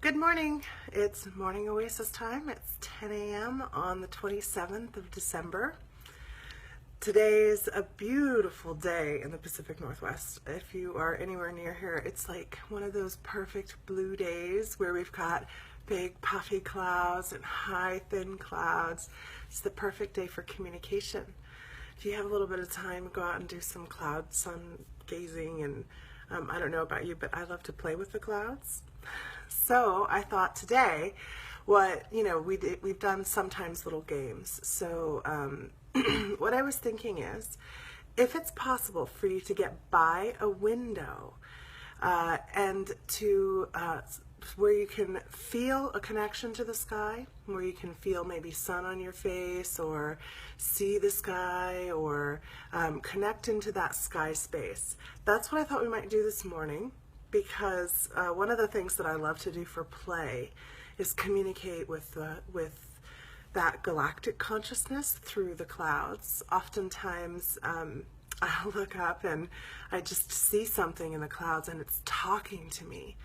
Good morning. It's morning Oasis time. It's 10 a.m. on the 27th of December. Today's a beautiful day in the Pacific Northwest. If you are anywhere near here, it's like one of those perfect blue days where we've got big puffy clouds and high thin clouds. It's the perfect day for communication. If you have a little bit of time, go out and do some cloud sun gazing, and I don't know about you, but I love to play with the clouds. So I thought today, we've done sometimes little games. So what I was thinking is, if it's possible for you to get by a window and to where you can feel a connection to the sky, where you can feel maybe sun on your face or see the sky or connect into that sky space. That's what I thought we might do this morning, because one of the things that I love to do for play is communicate with that galactic consciousness through the clouds. Oftentimes I'll look up and I just see something in the clouds and it's talking to me.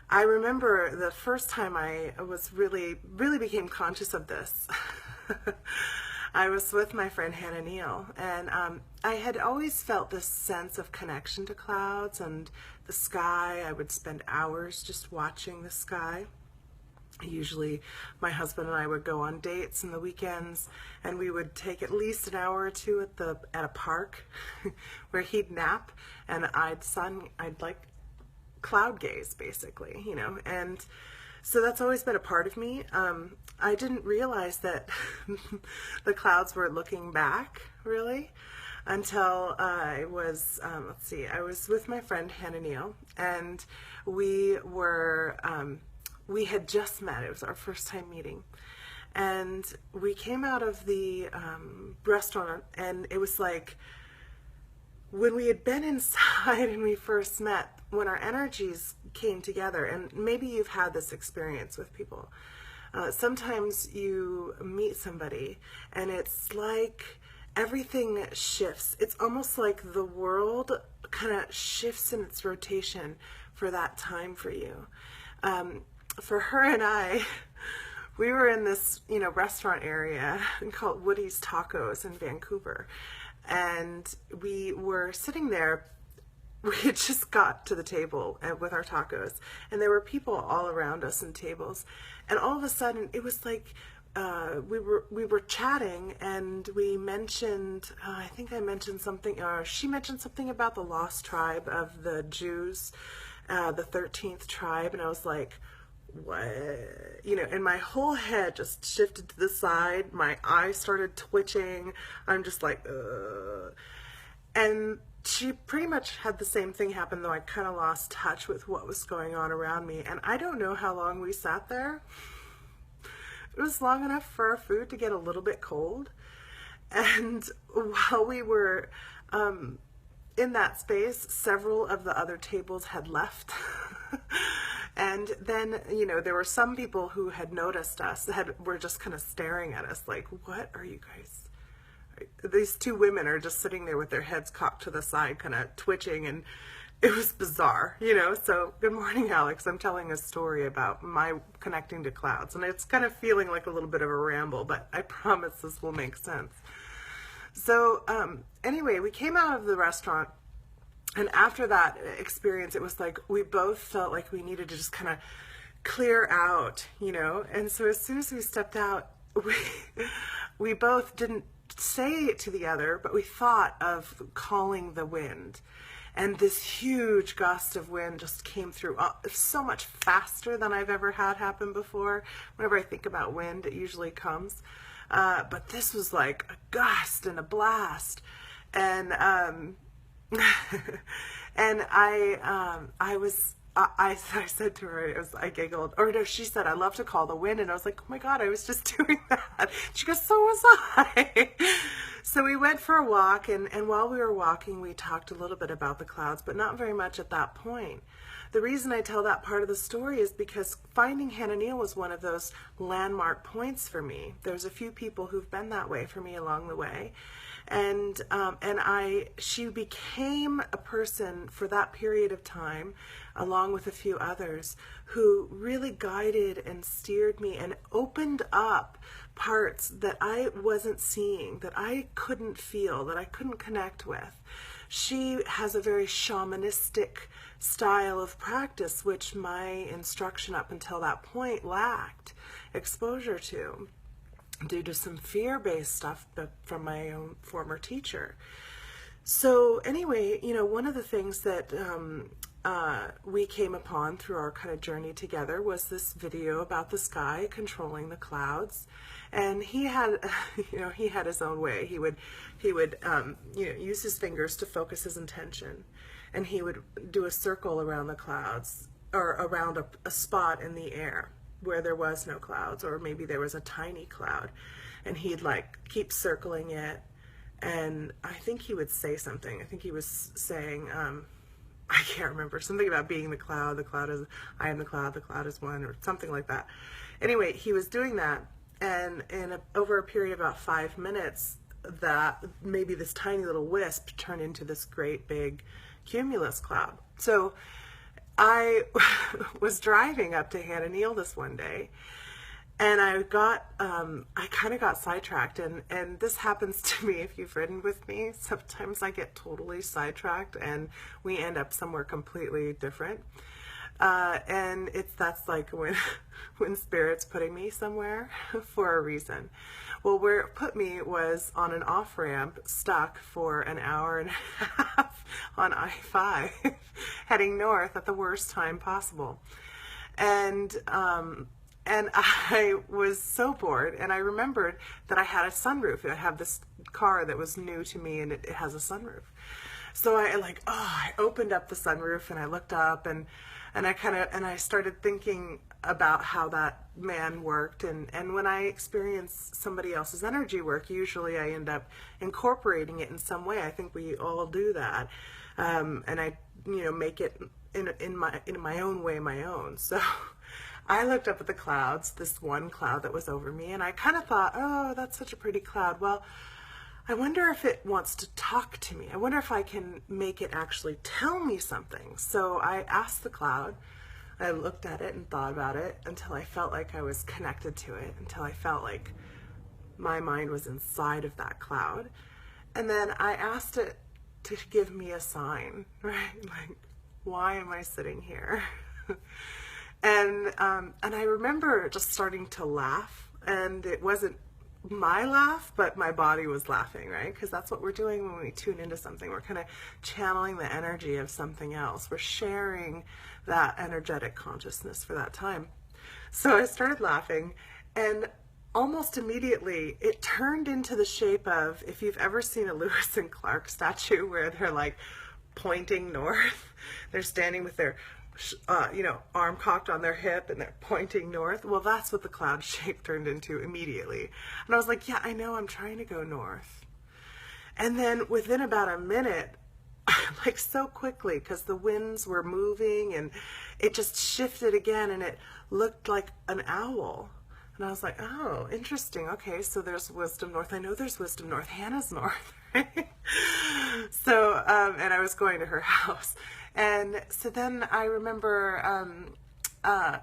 I remember the first time I was really became conscious of this. I was with my friend Hannah Neal, and I had always felt this sense of connection to clouds and the sky. I would spend hours just watching the sky. Usually my husband and I would go on dates in the weekends, and we would take at least an hour or two at a park where he'd nap and I'd like cloud gaze, basically, and so that's always been a part of me. I didn't realize that the clouds were looking back, really, until I was, I was with my friend Hannah Neal, and we had just met. It was our first time meeting, and we came out of the restaurant, and it was like when we had been inside and we first met, when our energies came together. And maybe you've had this experience with people. Sometimes you meet somebody and it's like everything shifts. It's almost like the world kind of shifts in its rotation for that time for you. For her and I, we were in this restaurant area called Woody's Tacos in Vancouver, and we were sitting there. We had just got to the table with our tacos, and there were people all around us and tables, and all of a sudden it was like we were chatting, and we mentioned I think I mentioned something, or she mentioned something about the lost tribe of the Jews, the 13th tribe, and I was like, what? And my whole head just shifted to the side. My eyes started twitching. I'm just like, ugh. And she pretty much had the same thing happen, though I kind of lost touch with what was going on around me. And I don't know how long we sat there. It was long enough for our food to get a little bit cold. And while we were in that space, several of the other tables had left. And then, there were some people who had noticed us, were just kind of staring at us like, what are you guys? These two women are just sitting there with their heads cocked to the side, kind of twitching, and it was bizarre, So, good morning, Alex. I'm telling a story about my connecting to clouds, and it's kind of feeling like a little bit of a ramble, but I promise this will make sense. So, anyway, we came out of the restaurant, and after that experience, it was like we both felt like we needed to just kind of clear out, And so as soon as we stepped out, we both didn't say it to the other, but we thought of calling the wind. And this huge gust of wind just came through so much faster than I've ever had happen before. Whenever I think about wind, it usually comes. But this was like a gust and a blast. And and I said to her, I giggled, or no, she said, I love to call the wind. And I was like, oh my God, I was just doing that. She goes, so was I. So we went for a walk, and while we were walking, we talked a little bit about the clouds, but not very much at that point. the reason I tell that part of the story is because finding Hannah Neal was one of those landmark points for me. There's a few people who've been that way for me along the way. And she became a person for that period of time, along with a few others, who really guided and steered me and opened up parts that I wasn't seeing, that I couldn't feel, that I couldn't connect with. She has a very shamanistic style of practice, which my instruction up until that point lacked exposure to, due to some fear-based stuff from my own former teacher. So anyway, one of the things that we came upon through our kind of journey together was this video about the sky controlling the clouds. And he had, he had his own way. He would use his fingers to focus his intention, and he would do a circle around the clouds, or around a spot in the air where there was no clouds, or maybe there was a tiny cloud, and he'd like keep circling it. And I think he would say something. I think he was saying, I can't remember, something about being the cloud is, I am the cloud is one, or something like that. Anyway, he was doing that, and over a period of about 5 minutes, that maybe this tiny little wisp turned into this great big cumulus cloud. So I was driving up to Hannah Neal this one day, and I kind of got sidetracked, and this happens to me if you've ridden with me. Sometimes I get totally sidetracked and we end up somewhere completely different. And that's like when Spirit's putting me somewhere for a reason. Well, where it put me was on an off-ramp, stuck for an hour and a half on I-5, heading north at the worst time possible. And I was so bored, and I remembered that I had a sunroof. I have this car that was new to me, and it has a sunroof. So I opened up the sunroof, and I looked up, and I started thinking about how that man worked, and when I experience somebody else's energy work, usually I end up incorporating it in some way. I think we all do that, and I make it in my own way, my own. So I looked up at the clouds, this one cloud that was over me, and I kind of thought, oh, that's such a pretty cloud. Well, I wonder if it wants to talk to me. I wonder if I can make it actually tell me something. So I asked the cloud. I looked at it and thought about it until I felt like I was connected to it, until I felt like my mind was inside of that cloud. And then I asked it to give me a sign, right? Like, why am I sitting here? And I remember just starting to laugh, and it wasn't my laugh, but my body was laughing, right? Because that's what we're doing when we tune into something. We're kind of channeling the energy of something else. We're sharing that energetic consciousness for that time. So I started laughing, and almost immediately it turned into the shape of, if you've ever seen a Lewis and Clark statue where they're like pointing north, they're standing with their arm cocked on their hip and they're pointing north. Well, that's what the cloud shape turned into immediately. And I was like, yeah, I know, I'm trying to go north. And then within about a minute, like so quickly, because the winds were moving, and it just shifted again, and it looked like an owl. And I was like, oh, interesting. Okay, so there's wisdom north. I know there's wisdom north. Hannah's north. Right? So, and I was going to her house. And so then I remember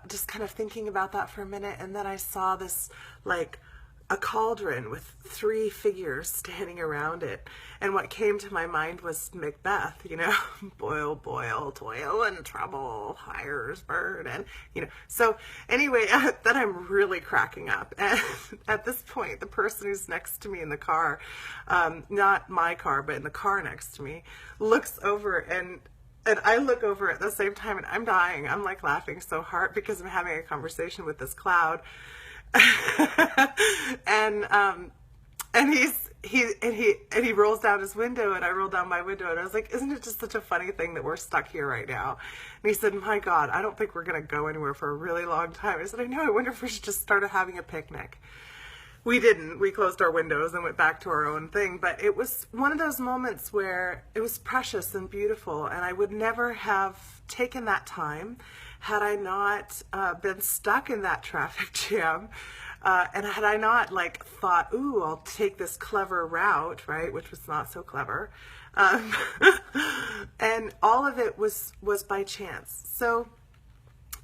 just kind of thinking about that for a minute, and then I saw this, like, a cauldron with 3 figures standing around it. And what came to my mind was Macbeth, boil, boil, toil and trouble, fires burn, and, So anyway, then I'm really cracking up. And at this point, the person who's next to me in the car, not my car, but in the car next to me, looks over, and I look over at the same time, and I'm dying. I'm like laughing so hard because I'm having a conversation with this cloud. and he rolls down his window, and I roll down my window, and I was like, isn't it just such a funny thing that we're stuck here right now? And he said, my God, I don't think we're going to go anywhere for a really long time. I said, I know, I wonder if we should just start having a picnic. We didn't. We closed our windows and went back to our own thing. But it was one of those moments where it was precious and beautiful, and I would never have taken that time had I not been stuck in that traffic jam. And had I not like thought, ooh, I'll take this clever route, right, which was not so clever. Um, and all of it was by chance. So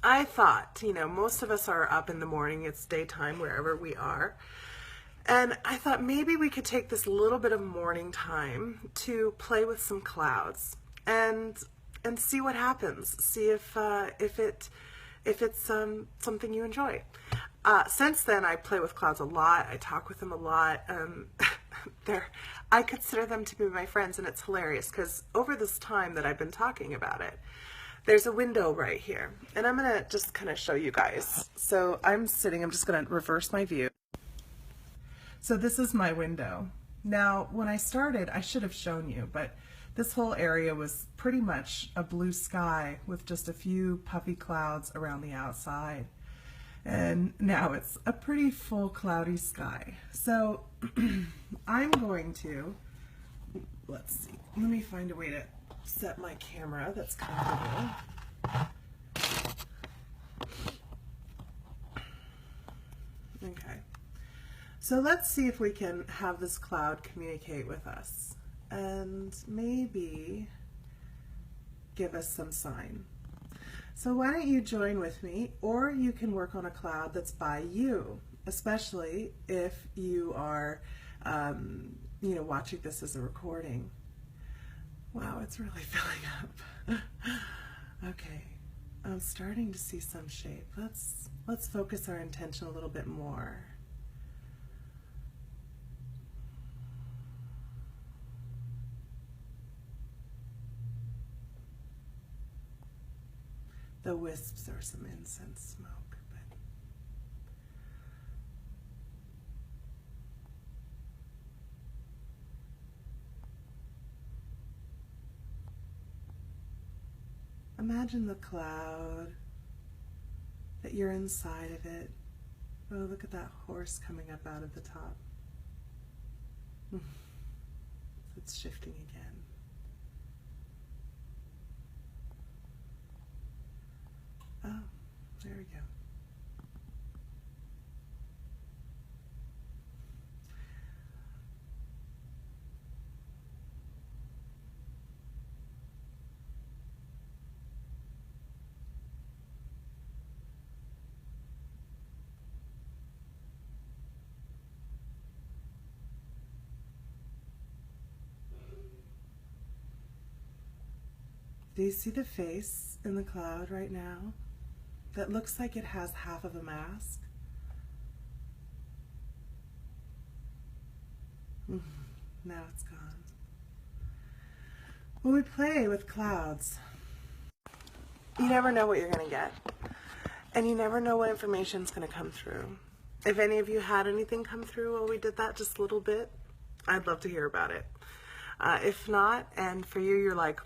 I thought, most of us are up in the morning, it's daytime wherever we are. And I thought maybe we could take this little bit of morning time to play with some clouds and see what happens. See if it's something you enjoy. Since then, I play with clouds a lot. I talk with them a lot. I consider them to be my friends, and it's hilarious because over this time that I've been talking about it, there's a window right here, and I'm gonna just kind of show you guys. So I'm just gonna reverse my view. So this is my window. Now, when I started, I should have shown you, but this whole area was pretty much a blue sky with just a few puffy clouds around the outside. And now it's a pretty full cloudy sky. So I'm going to, let's see, let me find a way to set my camera that's comfortable. Okay. So let's see if we can have this cloud communicate with us and maybe give us some sign. So why don't you join with me, or you can work on a cloud that's by you, especially if you are, watching this as a recording. Wow, it's really filling up. Okay, I'm starting to see some shape. Let's focus our intention a little bit more. The wisps are some incense smoke, but imagine the cloud, that you're inside of it. Oh, look at that horse coming up out of the top. It's shifting again. Oh, there we go. Do you see the face in the cloud right now? That looks like it has half of a mask. Now it's gone. When we play with clouds, you never know what you're going to get. And you never know what information's going to come through. If any of you had anything come through while we did that just a little bit, I'd love to hear about it. If not, and for you, you're like,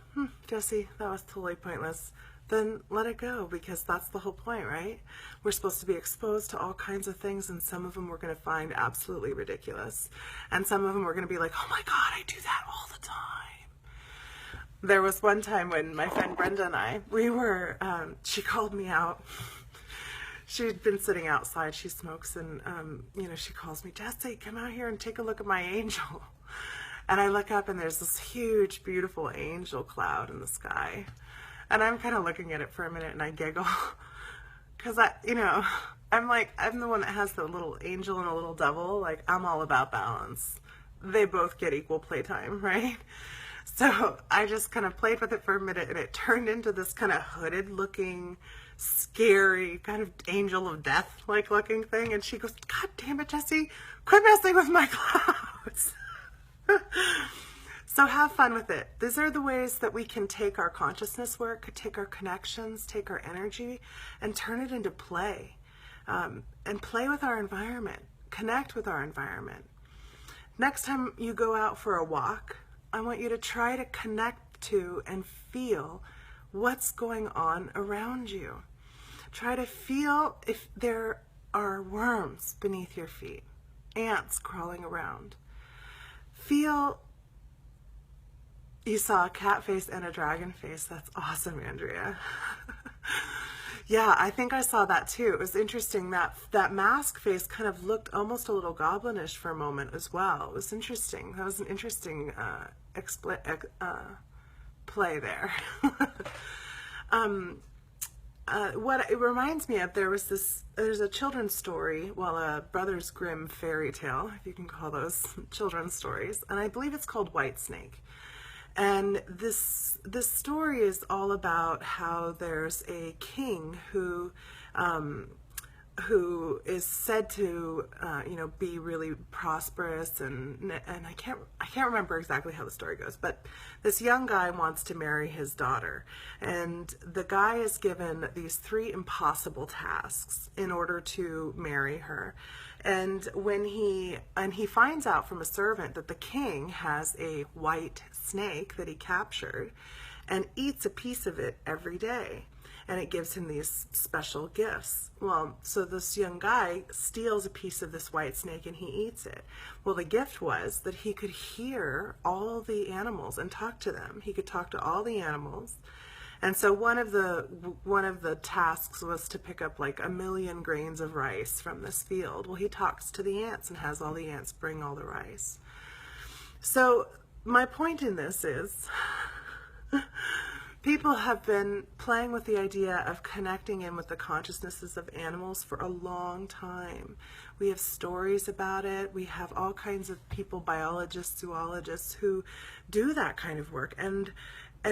Jessie, that was totally pointless, then let it go, because that's the whole point, right? We're supposed to be exposed to all kinds of things, and some of them we're going to find absolutely ridiculous. And some of them we're going to be like, oh my God, I do that all the time. There was one time when my friend Brenda and I, she called me out. She'd been sitting outside, she smokes, and she calls me, Jessie, come out here and take a look at my angel. And I look up and there's this huge, beautiful angel cloud in the sky. And I'm kind of looking at it for a minute and I giggle. Because I'm the one that has the little angel and a little devil. Like, I'm all about balance. They both get equal playtime, right? So I just kind of played with it for a minute and it turned into this kind of hooded looking, scary, kind of angel of death like looking thing. And she goes, God damn it, Jessie, quit messing with my clouds. So have fun with it. These are the ways that we can take our consciousness work, take our connections, take our energy, and turn it into play. And play with our environment. Connect with our environment. Next time you go out for a walk, I want you to try to connect to and feel what's going on around you. Try to feel if there are worms beneath your feet. ants crawling around. Feel, you saw a cat face and a dragon face. That's awesome, Andrea. Yeah, I think I saw that too. It was interesting that that mask face kind of looked almost a little goblinish for a moment as well. It was interesting. That was an interesting play there. What it reminds me of, there's a children's story, well, a Brothers Grimm fairy tale, if you can call those children's stories, and I believe it's called Whitesnake. And this story is all about how there's a king who is said to be really prosperous, and I can't remember exactly how the story goes, but this young guy wants to marry his daughter, and the guy is given these 3 impossible tasks in order to marry her. And when he finds out from a servant that the king has a white snake that he captured and eats a piece of it every day, and it gives him these special gifts. Well, so this young guy steals a piece of this white snake and he eats it. Well, the gift was that he could hear all the animals and talk to them. He could talk to all the animals. And so one of the tasks was to pick up like 1,000,000 grains of rice from this field. Well, he talks to the ants and has all the ants bring all the rice. So my point in this is people have been playing with the idea of connecting in with the consciousnesses of animals for a long time. We have stories about it. We have all kinds of people, biologists, zoologists, who do that kind of work and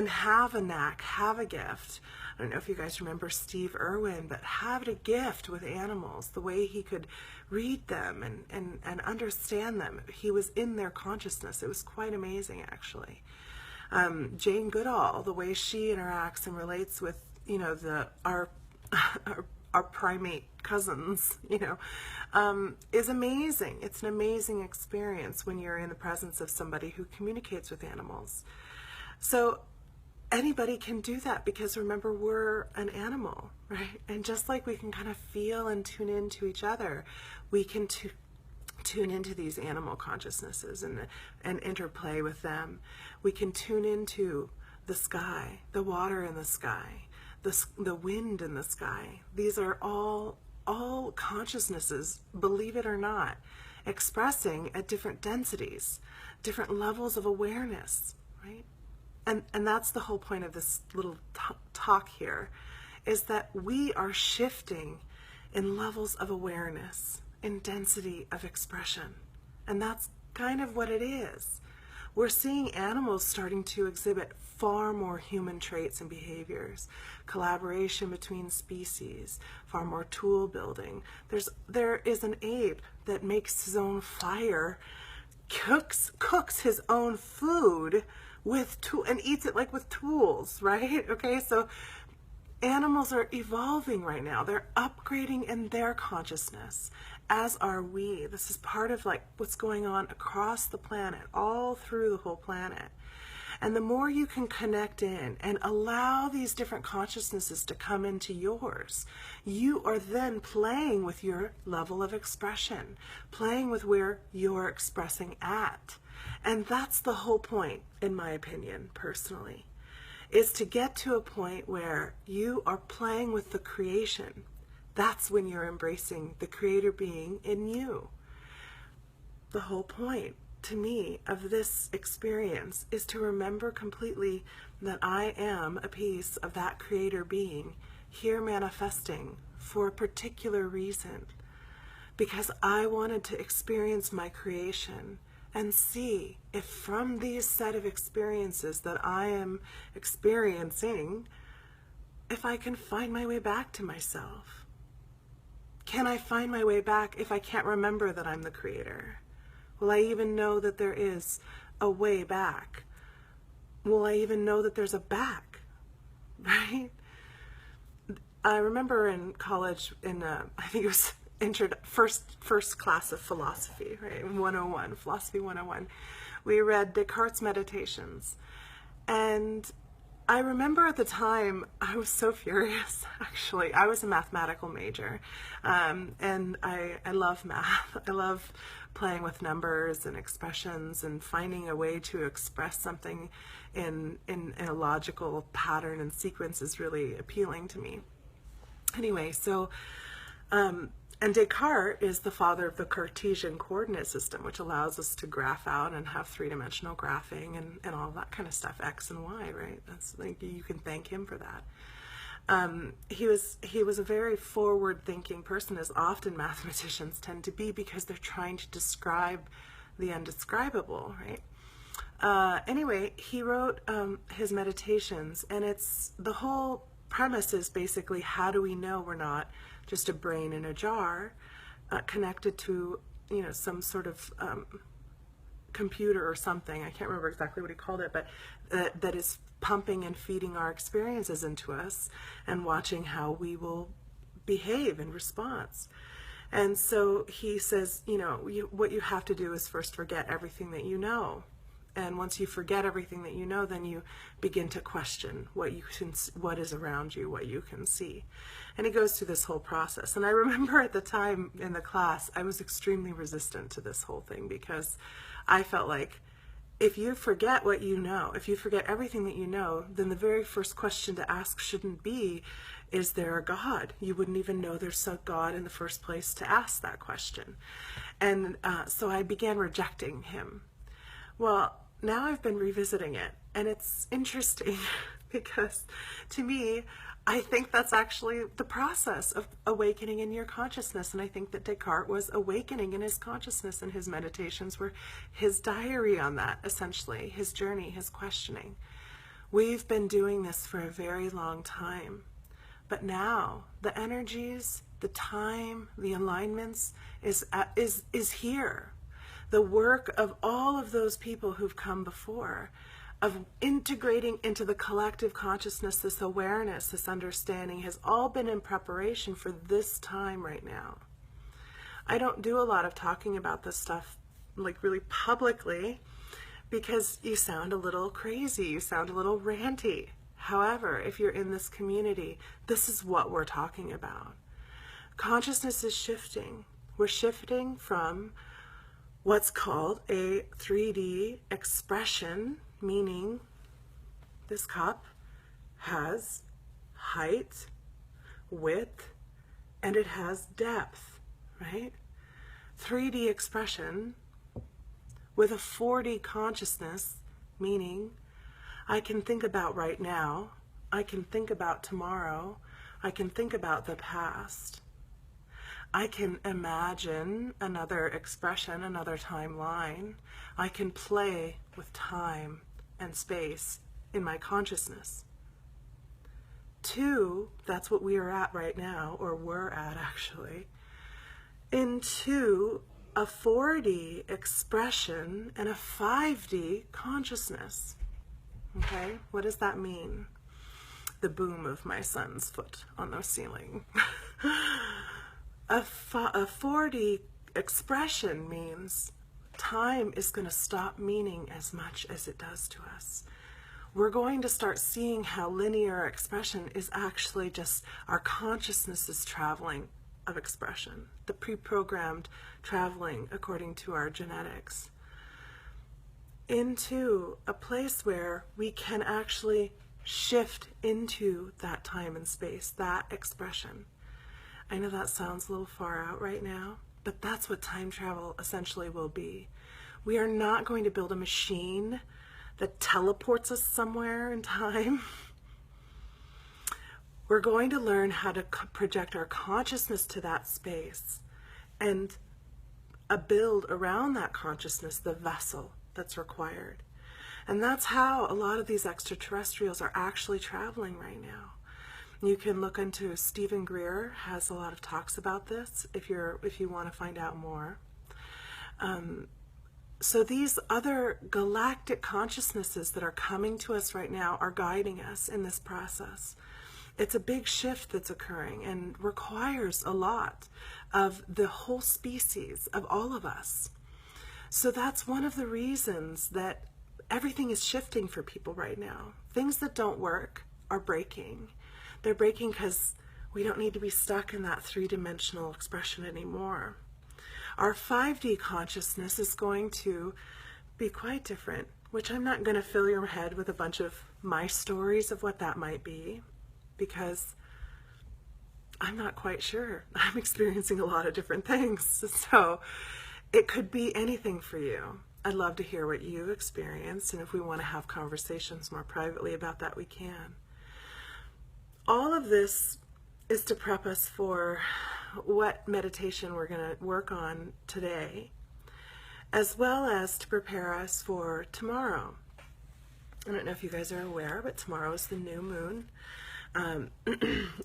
have a knack, have a gift. I don't know if you guys remember Steve Irwin, but had a gift with animals, the way he could read them and understand them. He was in their consciousness. It was quite amazing, actually. Jane Goodall, the way she interacts and relates with, our primate cousins, is amazing. It's an amazing experience when you're in the presence of somebody who communicates with animals. So anybody can do that, because remember, we're an animal, right? And just like we can kind of feel and tune into each other, we can tune into these animal consciousnesses and interplay with them. We can tune into the sky, the water in the sky, the wind in the sky. These are all consciousnesses, believe it or not, expressing at different densities, different levels of awareness, right? And that's the whole point of this little talk here, is that we are shifting in levels of awareness, in density of expression. And that's kind of what it is. We're seeing animals starting to exhibit far more human traits and behaviors, collaboration between species, far more tool building. There is an ape that makes his own fire, cooks his own food and eats it like with tools, right? Okay, so animals are evolving right now. They're upgrading in their consciousness, as are we. This is part of like what's going on across the planet, all through the whole planet. And the more you can connect in and allow these different consciousnesses to come into yours, you are then playing with your level of expression, playing with where you're expressing at. And that's the whole point, in my opinion, personally, is to get to a point where you are playing with the creation. That's when you're embracing the creator being in you. The whole point, to me, of this experience is to remember completely that I am a piece of that creator being here manifesting for a particular reason, because I wanted to experience my creation and see if from these set of experiences that I am experiencing, if I can find my way back to myself. Can I find my way back if I can't remember that I'm the creator? Will I even know that there is a way back? Will I even know that there's a back? Right? I remember in college, I think it was first class of philosophy, right? 101, Philosophy 101. We read Descartes' Meditations. And I remember at the time I was so furious, actually. I was a mathematical major, and I love math. I love playing with numbers and expressions and finding a way to express something in a logical pattern and sequence is really appealing to me. Anyway, so and Descartes is the father of the Cartesian coordinate system, which allows us to graph out and have three-dimensional graphing and all that kind of stuff, X and Y, right? That's like, you can thank him for that. He was a very forward-thinking person, as often mathematicians tend to be, because they're trying to describe the undescribable, right? Anyway, he wrote his meditations, and it's the whole premise is basically, how do we know we're not just a brain in a jar connected to, you know, some sort of computer or something. I can't remember exactly what he called it, but that is pumping and feeding our experiences into us and watching how we will behave in response. And so he says, you know, what you have to do is first forget everything that you know. And once you forget everything that you know, then you begin to question what is around you, what you can see. And he goes through this whole process. And I remember at the time in the class, I was extremely resistant to this whole thing, because I felt like, if you forget what you know, if you forget everything that you know, then the very first question to ask shouldn't be, is there a God? You wouldn't even know there's a God in the first place to ask that question. And so I began rejecting him. Well, now I've been revisiting it, and it's interesting because to me, I think that's actually the process of awakening in your consciousness. And I think that Descartes was awakening in his consciousness, and his meditations were his diary on that, essentially, his journey, his questioning. We've been doing this for a very long time, but now the energies, the time, the alignments is here. The work of all of those people who've come before, of integrating into the collective consciousness this awareness, this understanding, has all been in preparation for this time right now. I don't do a lot of talking about this stuff, like, really publicly, because you sound a little crazy, you sound a little ranty. However, if you're in this community, this is what we're talking about. Consciousness is shifting. We're shifting from what's called a 3D expression, meaning this cup has height, width, and it has depth, right? 3D expression with a 4D consciousness, meaning I can think about right now, I can think about tomorrow, I can think about the past. I can imagine another expression, another timeline. I can play with time and space in my consciousness. 2, that's what we are at right now, or we're at actually. Into a 4D expression and a 5D consciousness. Okay, what does that mean? The boom of my son's foot on the ceiling. A 4D expression means time is going to stop meaning as much as it does to us. We're going to start seeing how linear expression is actually just our consciousness traveling of expression, the pre-programmed traveling according to our genetics, into a place where we can actually shift into that time and space, that expression. I know that sounds a little far out right now, but that's what time travel essentially will be. We are not going to build a machine that teleports us somewhere in time. We're going to learn how to project our consciousness to that space and build around that consciousness the vessel that's required. And that's how a lot of these extraterrestrials are actually traveling right now. You can look into Stephen Greer has a lot of talks about this if you want to find out more. So these other galactic consciousnesses that are coming to us right now are guiding us in this process. It's a big shift that's occurring and requires a lot of the whole species, of all of us. So that's one of the reasons that everything is shifting for people right now. Things that don't work are breaking. They're breaking because we don't need to be stuck in that three-dimensional expression anymore. Our 5D consciousness is going to be quite different, which I'm not going to fill your head with a bunch of my stories of what that might be, because I'm not quite sure. I'm experiencing a lot of different things. So it could be anything for you. I'd love to hear what you've experienced, and if we want to have conversations more privately about that, we can. All of this is to prep us for what meditation we're going to work on today, as well as to prepare us for tomorrow. I don't know if you guys are aware, but tomorrow is the new moon. And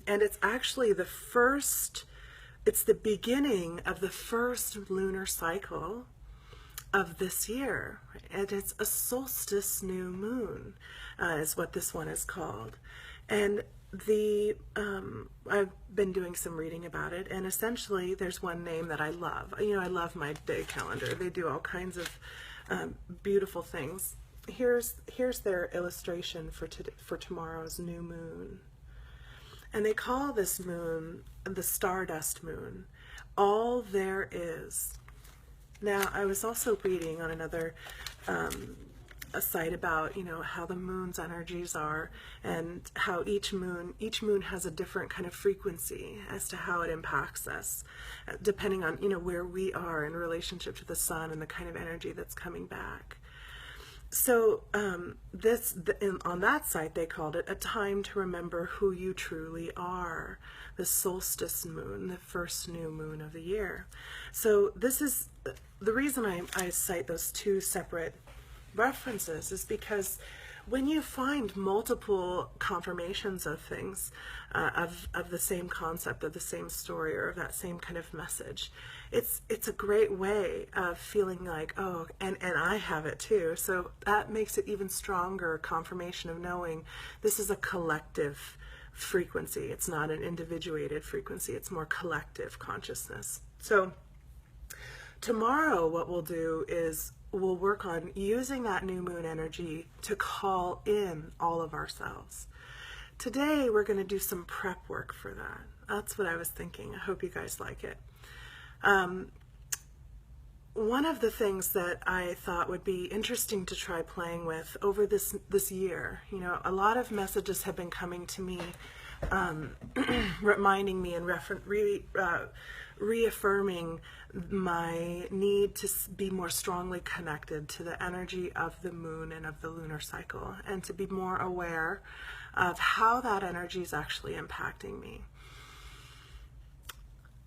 it's actually it's the beginning of the first lunar cycle of this year. And it's a solstice new moon, is what this one is called. And I've been doing some reading about it, and essentially there's one name that I love. I love my day calendar. They do all kinds of beautiful things. Here's their illustration for tomorrow's new moon. And they call this moon the Stardust Moon. All there is. Now, I was also reading on another a site about how the moon's energies are, and how each moon has a different kind of frequency as to how it impacts us, depending on where we are in relationship to the sun and the kind of energy that's coming back. So on that site they called it a time to remember who you truly are, the solstice moon, the first new moon of the year. So this is the reason I cite those two separate references, is because when you find multiple confirmations of things, of the same concept, of the same story, or of that same kind of message, it's a great way of feeling like, oh, and I have it too. So that makes it even stronger confirmation of knowing this is a collective frequency. It's not an individuated frequency. It's more collective consciousness. So tomorrow what we'll do is we'll work on using that new moon energy to call in all of ourselves. Today we're going to do some prep work for that. That's what I was thinking. I hope you guys like it. One of the things that I thought would be interesting to try playing with over this year, a lot of messages have been coming to me, reminding me and reaffirming my need to be more strongly connected to the energy of the moon and of the lunar cycle, and to be more aware of how that energy is actually impacting me.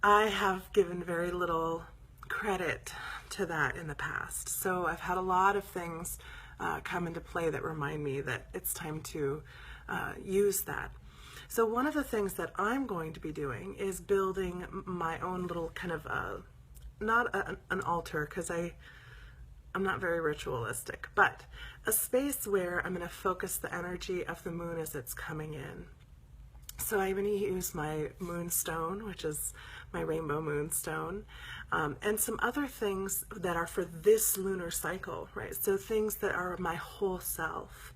I have given very little credit to that in the past, so I've had a lot of things come into play that remind me that it's time to use that. So one of the things that I'm going to be doing is building my own little kind of not an altar, because I'm not very ritualistic, but a space where I'm going to focus the energy of the moon as it's coming in. So I'm going to use my moonstone, which is my rainbow moonstone, and some other things that are for this lunar cycle, right? So things that are my whole self.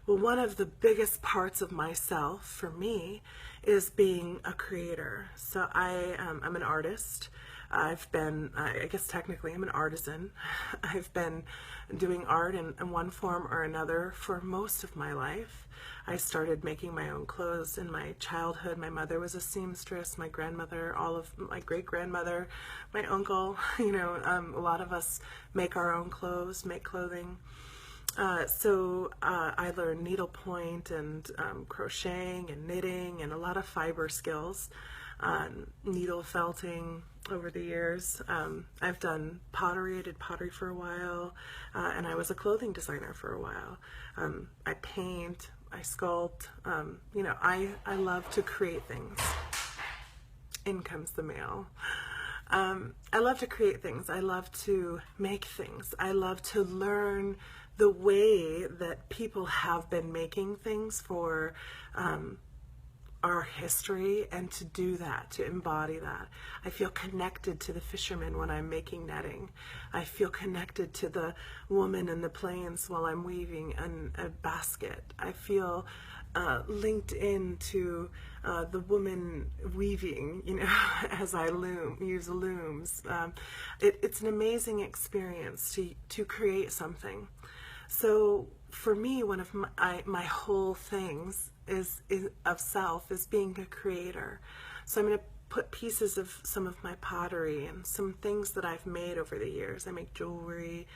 Well, one of the biggest parts of myself for me is being a creator. So I'm an artist. I guess technically I'm an artisan. I've been doing art in one form or another for most of my life. I started making my own clothes in my childhood. My mother was a seamstress, my grandmother, all of my great-grandmother, my uncle, a lot of us make our own clothes, make clothing. So I learned needlepoint and crocheting and knitting and a lot of fiber skills, needle felting over the years. I've done pottery. I did pottery for a while, and I was a clothing designer for a while. I paint, I sculpt, I love to create things. In comes the mail. I love to create things. I love to make things. I love to learn the way that people have been making things for our history and to do that, to embody that. I feel connected to the fishermen when I'm making netting. I feel connected to the woman in the plains while I'm weaving a basket. I feel linked into the woman weaving, as I use looms. It's an amazing experience to create something. So for me, one of my whole things is of self is being a creator. So I'm going to put pieces of some of my pottery and some things that I've made over the years. I make jewelry,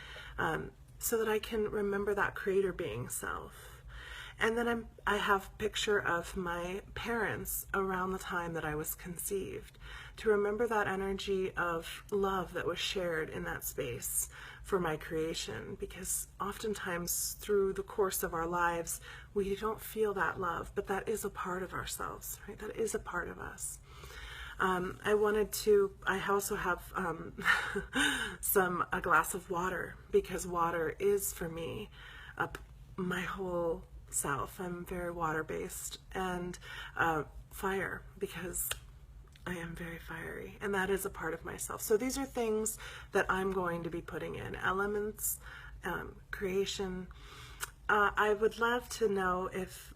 so that I can remember that creator being self. And then I have a picture of my parents around the time that I was conceived, to remember that energy of love that was shared in that space for my creation, because oftentimes through the course of our lives, we don't feel that love, but that is a part of ourselves, right? That is a part of us. I also have a glass of water, because water is for me my whole self. I'm very water-based, and fire, because I am very fiery, and that is a part of myself. So these are things that I'm going to be putting in. Elements, creation. I would love to know if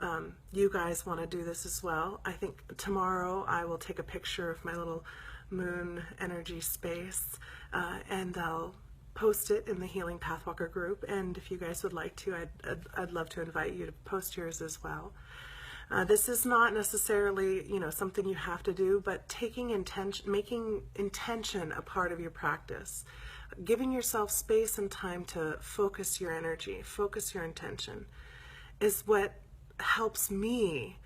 you guys want to do this as well. I think tomorrow I will take a picture of my little moon energy space, and I'll post it in the Healing Pathwalker group. And if you guys would like to, I'd love to invite you to post yours as well. This is not necessarily, something you have to do, but making intention a part of your practice, giving yourself space and time to focus your energy, focus your intention, is what helps me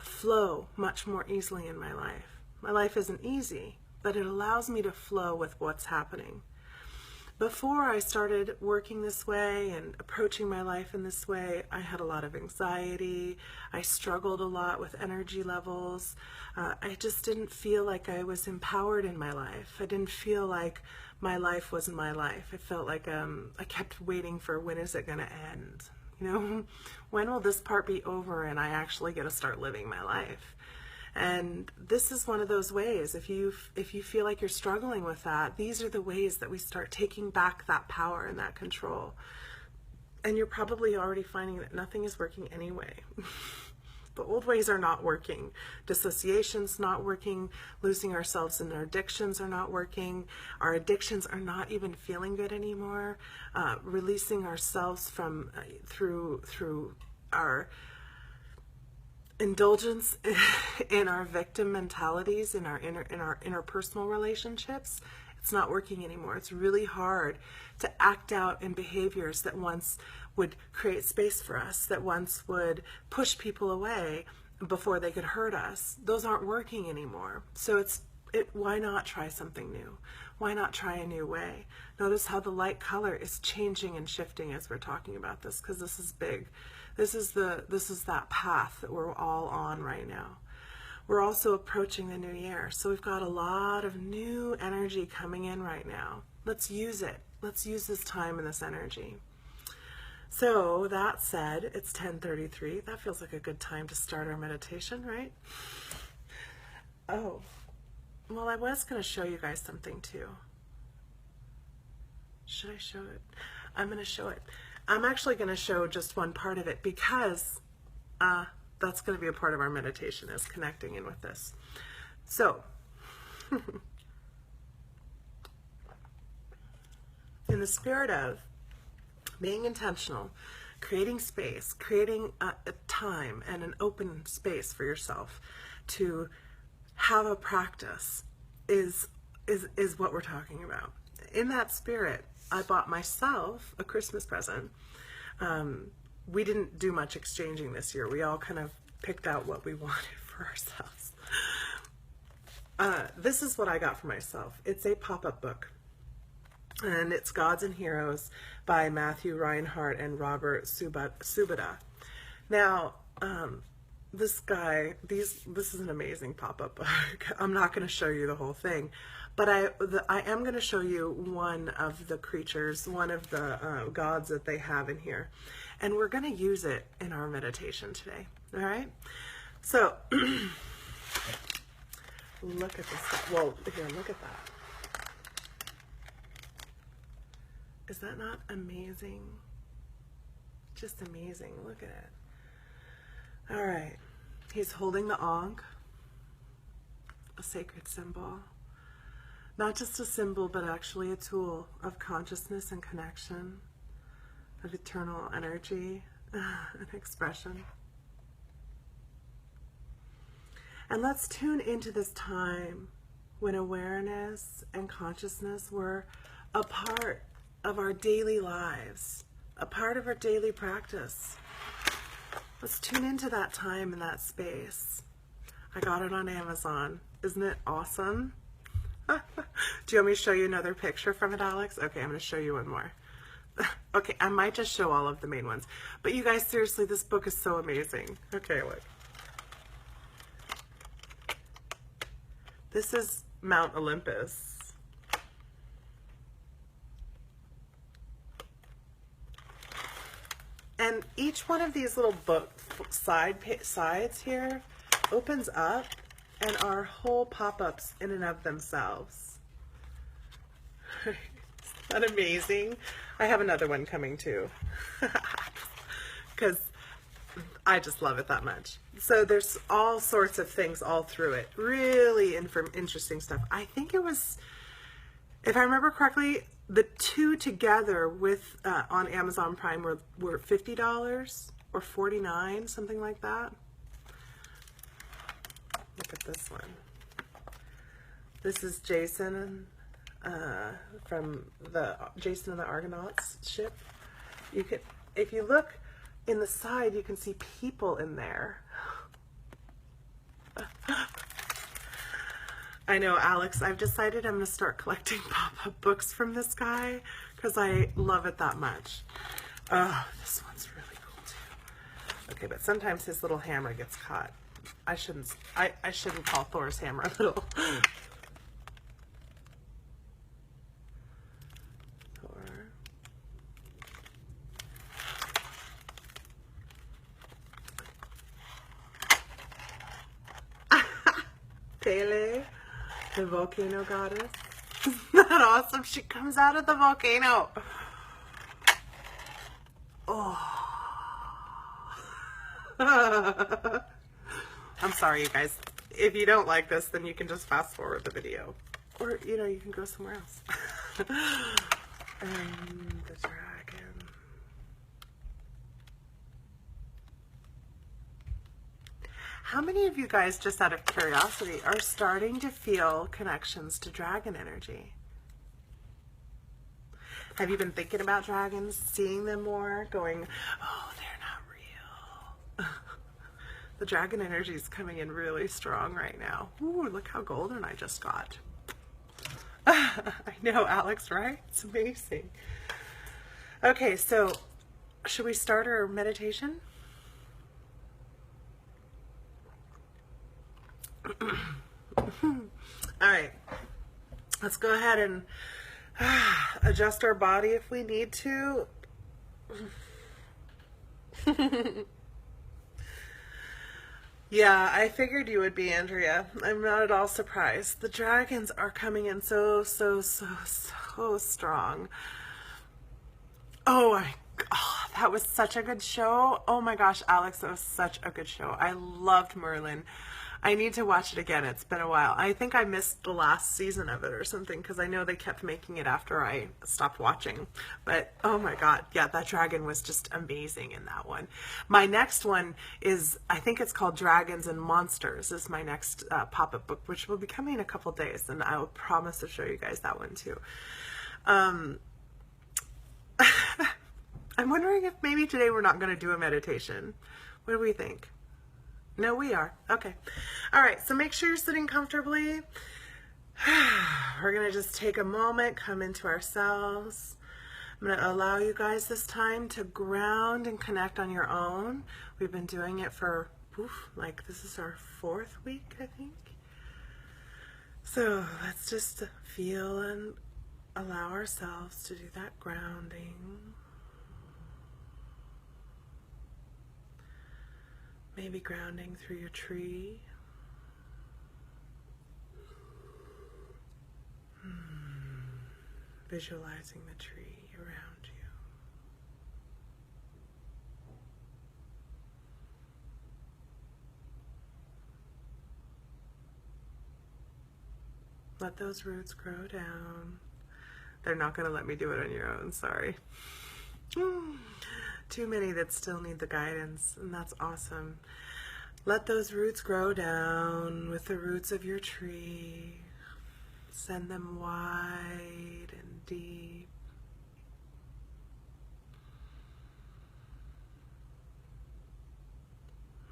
flow much more easily in my life. My life isn't easy, but it allows me to flow with what's happening. Before I started working this way and approaching my life in this way, I had a lot of anxiety. I struggled a lot with energy levels. I just didn't feel like I was empowered in my life. I didn't feel like my life was my life. I felt like I kept waiting for, when is it going to end? When will this part be over and I actually get to start living my life? And this is one of those ways. If you feel like you're struggling with that, these are the ways that we start taking back that power and that control. And you're probably already finding that nothing is working anyway. The old ways are not working. Dissociation's not working. Losing ourselves in our addictions are not working. Our addictions are not even feeling good anymore. Releasing ourselves from through our indulgence in our victim mentalities, in our interpersonal relationships, it's not working anymore. It's really hard to act out in behaviors that once would create space for us, that once would push people away before they could hurt us. Those aren't working anymore. So why not try something new? Why not try a new way? Notice how the light color is changing and shifting as we're talking about this, because this is big. This is that path that we're all on right now. We're also approaching the new year, so we've got a lot of new energy coming in right now. Let's use it. Let's use this time and this energy. So that said, it's 10:33. That feels like a good time to start our meditation, right? Oh, well, I was going to show you guys something too. Should I show it? I'm going to show it. I'm actually going to show just one part of it, because that's going to be a part of our meditation, is connecting in with this. So, in the spirit of being intentional, creating space, creating a time and an open space for yourself to have a practice is what we're talking about. In that spirit, I bought myself a Christmas present. We didn't do much exchanging this year. We all kind of picked out what we wanted for ourselves. This is what I got for myself. It's a pop-up book, and it's Gods and Heroes by Matthew Reinhardt and Robert Subada. Now, this is an amazing pop-up book. I'm not going to show you the whole thing, but I am going to show you one of the creatures, one of the gods that they have in here, and we're going to use it in our meditation today. All right? So, look at this. Well, here, look at that. Is that not amazing? Just amazing. Look at it. All right. He's holding the Ankh, a sacred symbol. Not just a symbol, but actually a tool of consciousness and connection, of eternal energy and expression. And let's tune into this time when awareness and consciousness were a part of our daily lives, a part of our daily practice. Let's tune into that time and that space. I got it on Amazon. Isn't it awesome? Do you want me to show you another picture from it, Alex? Okay, I'm going to show you one more. Okay, I might just show all of the main ones. But you guys, seriously, this book is so amazing. Okay, look. This is Mount Olympus. And each one of these little book sides here opens up and are whole pop-ups in and of themselves. Isn't that amazing? I have another one coming too. Because I just love it that much. So there's all sorts of things all through it. Really interesting stuff. I think it was, if I remember correctly, the two together with on Amazon Prime were $50 or $49, something like that. Look at this one. This is Jason from the Jason and the Argonauts ship. You could, if you look in the side, you can see people in there. I know, Alex, I've decided I'm going to start collecting pop-up books from this guy because I love it that much. Oh, this one's really cool too. Okay, but sometimes his little hammer gets caught. I shouldn't call Thor's hammer little. Thor. Pele, the volcano goddess. Isn't that awesome? She comes out of the volcano. Oh. I'm sorry, you guys. If you don't like this, then you can just fast forward the video. Or, you know, you can go somewhere else. And the dragon. How many of you guys, just out of curiosity, are starting to feel connections to dragon energy? Have you been thinking about dragons, seeing them more, going, oh, they're not real? The dragon energy is coming in really strong right now. Ooh, look how golden I just got. I know, Alex, right? It's amazing. Okay, so should we start our meditation? All right, let's go ahead and adjust our body if we need to. Yeah, I figured you would be, Andrea. I'm not at all surprised. The dragons are coming in so strong. Oh, that was such a good show. Oh my gosh, Alex, that was such a good show. I loved Merlin. I need to watch it again. It's been a while. I think I missed the last season of it or something because I know they kept making it after I stopped watching. But oh my God, yeah, that dragon was just amazing in that one. My next one is, I think it's called Dragons and Monsters, is my next pop-up book, which will be coming in a couple days, and I will promise to show you guys that one too. I'm wondering if maybe today we're not going to do a meditation. What do we think? No, we are. Okay. All right. So make sure you're sitting comfortably. We're going to just take a moment, come into ourselves. I'm going to allow you guys this time to ground and connect on your own. We've been doing it for, like this is our 4th week, I think. So let's just feel and allow ourselves to do that grounding. Maybe grounding through your tree. Visualizing the tree around you. Let those roots grow down. They're not going to let me do it on your own, sorry. Too many that still need the guidance, and that's awesome. Let those roots grow down with the roots of your tree. Send them wide and deep.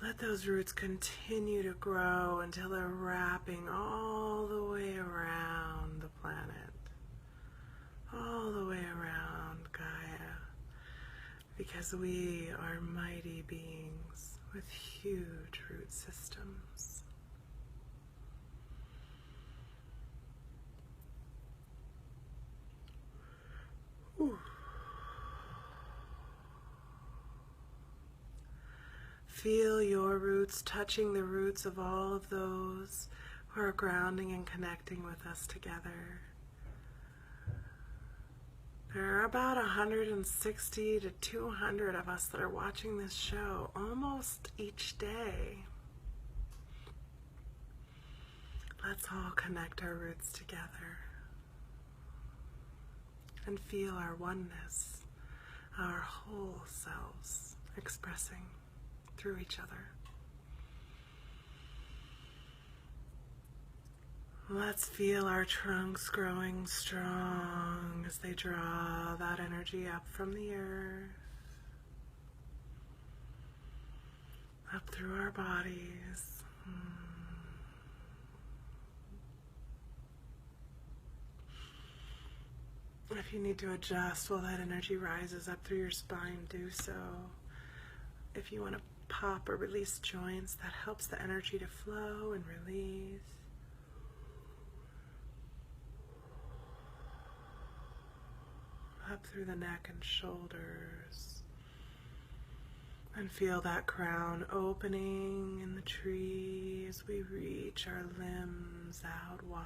Let those roots continue to grow until they're wrapping all the way around the planet, all the way around Gaia, because we are mighty beings with huge root systems. Ooh. Feel your roots touching the roots of all of those who are grounding and connecting with us together. There are about 160 to 200 of us that are watching this show almost each day. Let's all connect our roots together and feel our oneness, our whole selves expressing through each other. Let's feel our trunks growing strong as they draw that energy up from the earth, up through our bodies. If you need to adjust while that energy rises up through your spine, do so. If you want to pop or release joints, that helps the energy to flow and release. Up through the neck and shoulders. And feel that crown opening in the tree as we reach our limbs out wide.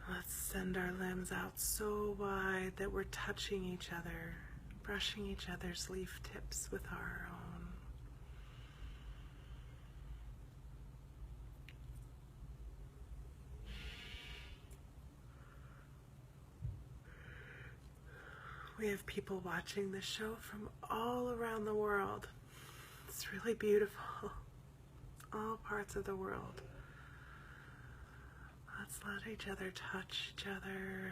Let's send our limbs out so wide that we're touching each other, brushing each other's leaf tips with our own. We have people watching this show from all around the world. It's really beautiful. All parts of the world. Let's let each other touch each other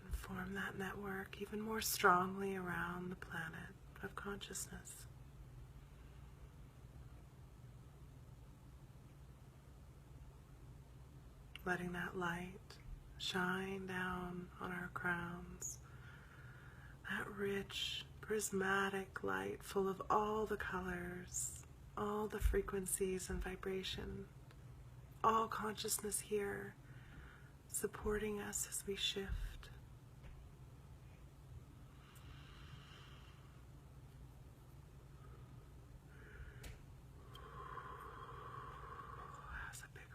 and form that network even more strongly around the planet of consciousness. Letting that light shine down on our crowns. That rich, prismatic light full of all the colors, all the frequencies and vibration, all consciousness here, supporting us as we shift. That's a big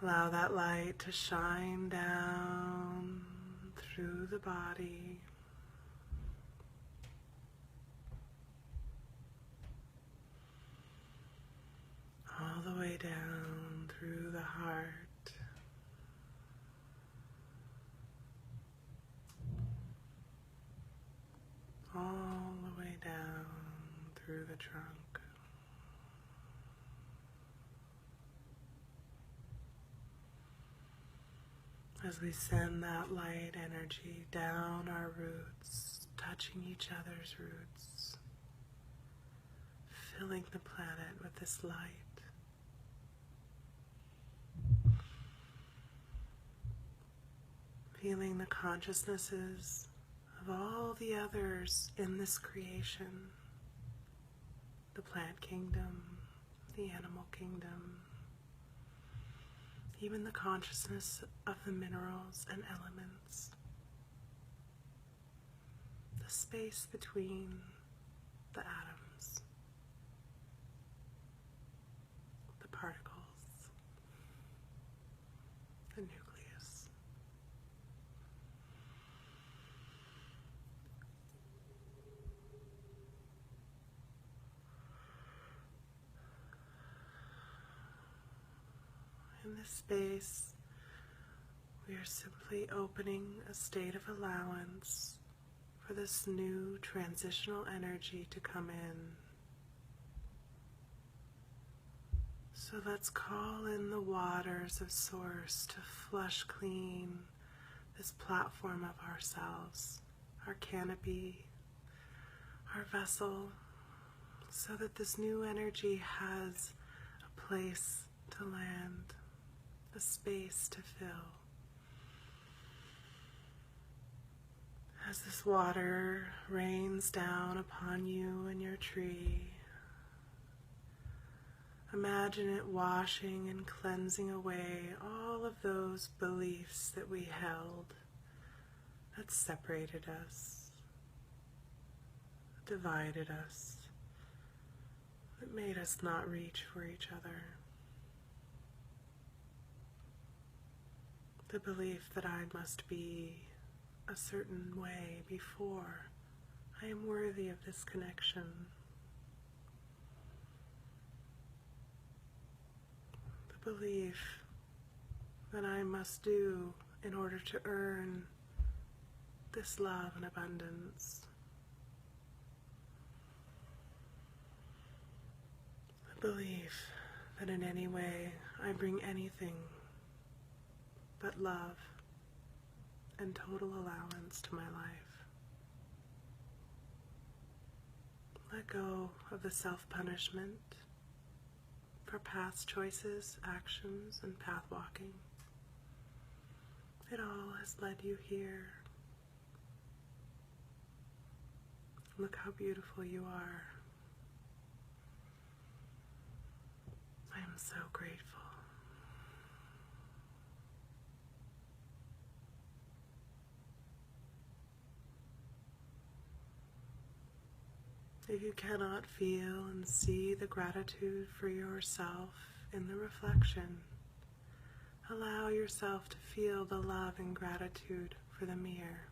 one. Allow that light to shine down through the body. All the way down through the heart. All the way down through the trunk. As we send that light energy down our roots, touching each other's roots, filling the planet with this light. Feeling the consciousnesses of all the others in this creation, the plant kingdom, the animal kingdom, even the consciousness of the minerals and elements, the space between the atoms, the particles, the nucleus. In this space, we are simply opening a state of allowance for this new transitional energy to come in. So let's call in the waters of Source to flush clean this platform of ourselves, our canopy, our vessel, so that this new energy has a place to land, a space to fill. As this water rains down upon you and your tree, imagine it washing and cleansing away all of those beliefs that we held, that separated us, divided us, that made us not reach for each other. The belief that I must be a certain way before I am worthy of this connection. The belief that I must do in order to earn this love and abundance. The belief that in any way I bring anything but love and total allowance to my life. Let go of the self-punishment for past choices, actions, and path walking. It all has led you here. Look how beautiful you are. I am so grateful. If you cannot feel and see the gratitude for yourself in the reflection, allow yourself to feel the love and gratitude for the mirror,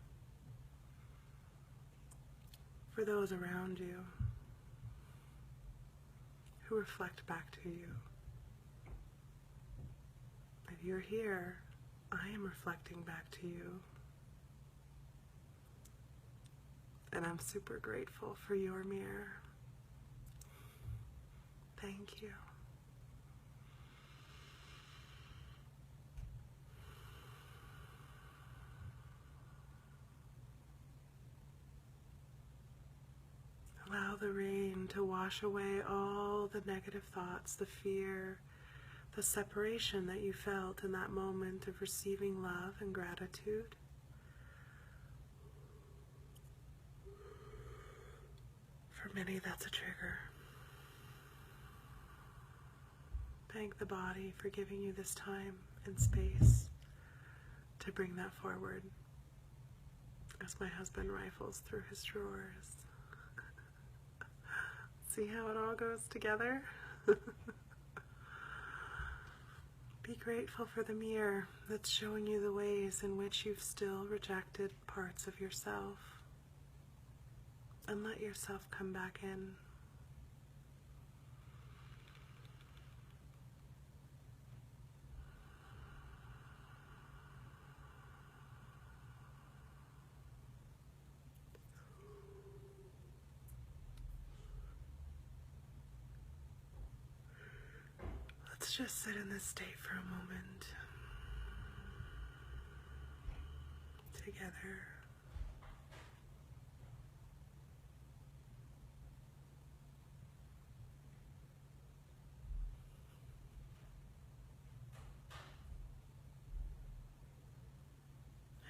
for those around you who reflect back to you. If you're here, I am reflecting back to you. And I'm super grateful for your mirror. Thank you. Allow the rain to wash away all the negative thoughts, the fear, the separation that you felt in that moment of receiving love and gratitude. For many, that's a trigger. Thank the body for giving you this time and space to bring that forward as my husband rifles through his drawers. See how it all goes together? Be grateful for the mirror that's showing you the ways in which you've still rejected parts of yourself. And let yourself come back in. Let's just sit in this state for a moment. Together.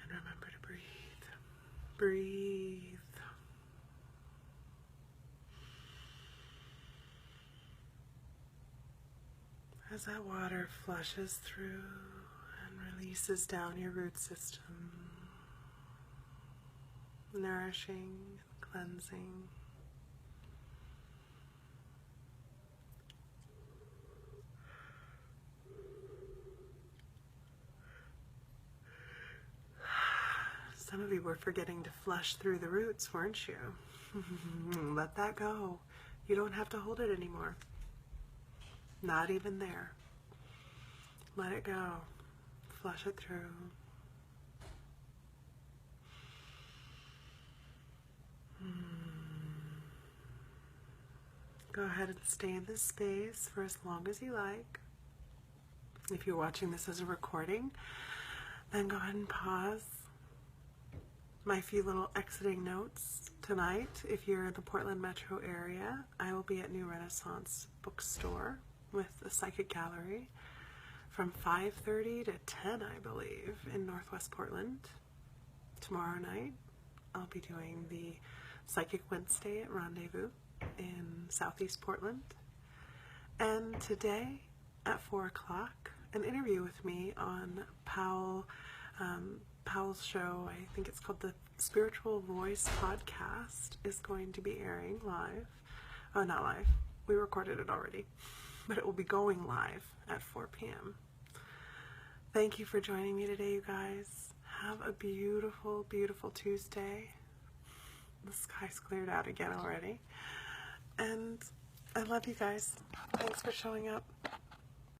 Remember to breathe. Breathe. As that water flushes through and releases down your root system, nourishing, cleansing. Some of you were forgetting to flush through the roots, weren't you? Let that go. You don't have to hold it anymore. Not even there. Let it go. Flush it through. Go ahead and stay in this space for as long as you like. If you're watching this as a recording, then go ahead and pause. My few little exiting notes tonight. If you're in the Portland metro area, I will be at New Renaissance Bookstore with the Psychic Gallery from 5:30 to 10, I believe, in Northwest Portland. Tomorrow night, I'll be doing the Psychic Wednesday at Rendezvous in Southeast Portland. And today at 4 o'clock, an interview with me on Powell's show, I think it's called the Spiritual Voice Podcast, is going to be airing live. Oh, not live. We recorded it already. But it will be going live at 4 p.m. Thank you for joining me today, you guys. Have a beautiful, beautiful Tuesday. The sky's cleared out again already. And I love you guys. Thanks for showing up.